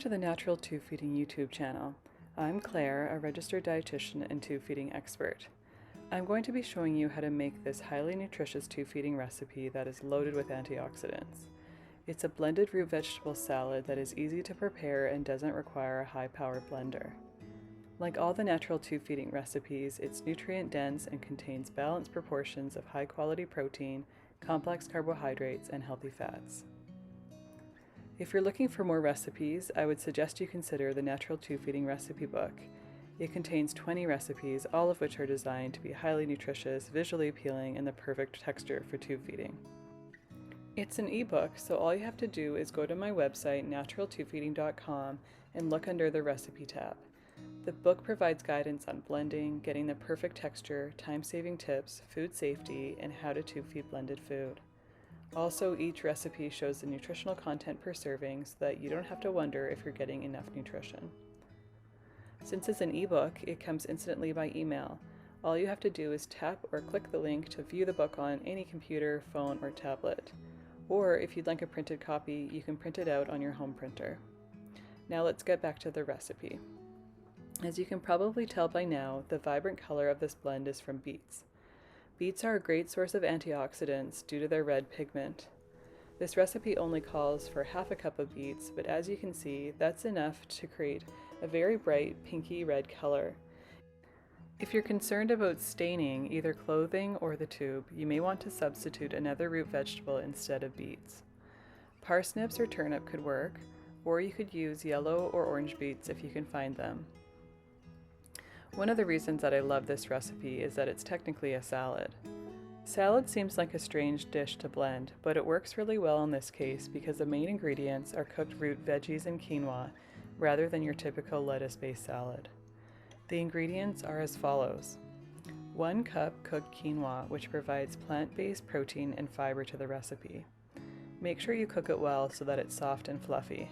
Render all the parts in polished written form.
Welcome to the Natural Tube Feeding YouTube channel. I'm Claire, a registered dietitian and tube feeding expert. I'm going to be showing you how to make this highly nutritious tube feeding recipe that is loaded with antioxidants. It's a blended root vegetable salad that is easy to prepare and doesn't require a high-powered blender. Like all the natural tube feeding recipes, it's nutrient dense and contains balanced proportions of high-quality protein, complex carbohydrates, and healthy fats. If you're looking for more recipes, I would suggest you consider the Natural Tube Feeding Recipe Book. It contains 20 recipes, all of which are designed to be highly nutritious, visually appealing, and the perfect texture for tube feeding. It's an ebook, so all you have to do is go to my website, naturaltubefeeding.com, and look under the Recipe tab. The book provides guidance on blending, getting the perfect texture, time-saving tips, food safety, and how to tube feed blended food. Also, each recipe shows the nutritional content per serving so that you don't have to wonder if you're getting enough nutrition. Since it's an ebook, it comes instantly by email. All you have to do is tap or click the link to view the book on any computer, phone, or tablet. Or if you'd like a printed copy, you can print it out on your home printer. Now let's get back to the recipe. As you can probably tell by now, the vibrant color of this blend is from beets. Beets are a great source of antioxidants due to their red pigment. This recipe only calls for half a cup of beets, but as you can see, that's enough to create a very bright pinky red color. If you're concerned about staining either clothing or the tube, you may want to substitute another root vegetable instead of beets. Parsnips or turnip could work, or you could use yellow or orange beets if you can find them. One of the reasons that I love this recipe is that it's technically a salad. Salad seems like a strange dish to blend, but it works really well in this case because the main ingredients are cooked root veggies and quinoa rather than your typical lettuce-based salad. The ingredients are as follows: 1 cup cooked quinoa, which provides plant-based protein and fiber to the recipe. Make sure you cook it well so that it's soft and fluffy.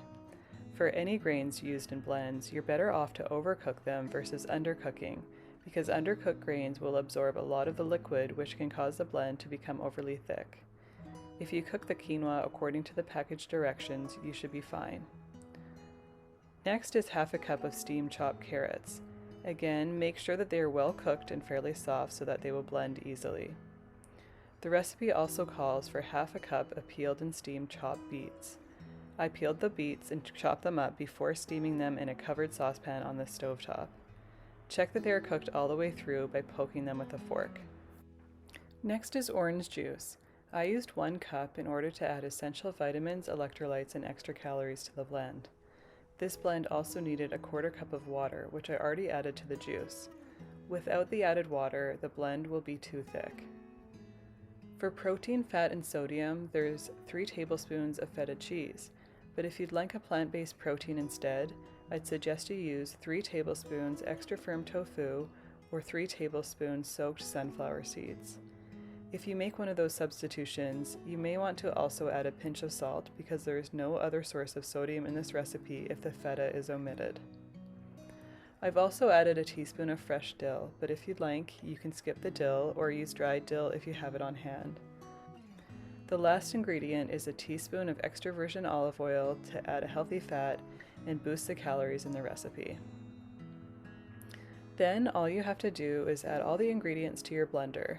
For any grains used in blends, you're better off to overcook them versus undercooking, because undercooked grains will absorb a lot of the liquid, which can cause the blend to become overly thick. If you cook the quinoa according to the package directions, you should be fine. Next is half a cup of steamed chopped carrots. Again, make sure that they are well cooked and fairly soft so that they will blend easily. The recipe also calls for half a cup of peeled and steamed chopped beets. I peeled the beets and chopped them up before steaming them in a covered saucepan on the stovetop. Check that they are cooked all the way through by poking them with a fork. Next is orange juice. I used 1 cup in order to add essential vitamins, electrolytes, and extra calories to the blend. This blend also needed a 1/4 cup of water, which I already added to the juice. Without the added water, the blend will be too thick. For protein, fat, and sodium, there's 3 tablespoons of feta cheese. But if you'd like a plant-based protein instead, I'd suggest you use 3 tablespoons extra firm tofu or 3 tablespoons soaked sunflower seeds. If you make one of those substitutions, you may want to also add a pinch of salt because there is no other source of sodium in this recipe if the feta is omitted. I've also added a teaspoon of fresh dill, but if you'd like, you can skip the dill or use dried dill if you have it on hand. The last ingredient is a teaspoon of extra virgin olive oil to add a healthy fat and boost the calories in the recipe. Then all you have to do is add all the ingredients to your blender.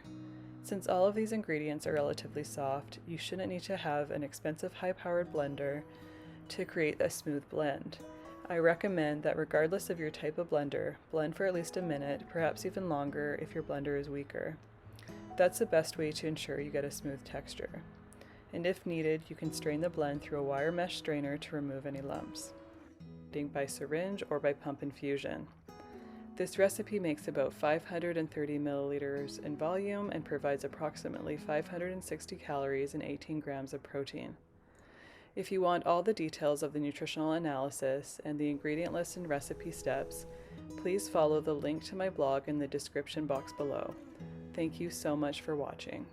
Since all of these ingredients are relatively soft, you shouldn't need to have an expensive high-powered blender to create a smooth blend. I recommend that regardless of your type of blender, blend for at least a minute, perhaps even longer if your blender is weaker. That's the best way to ensure you get a smooth texture. And if needed, you can strain the blend through a wire mesh strainer to remove any lumps, by syringe or by pump infusion. This recipe makes about 530 milliliters in volume and provides approximately 560 calories and 18 grams of protein. If you want all the details of the nutritional analysis and the ingredient list and recipe steps, please follow the link to my blog in the description box below. Thank you so much for watching.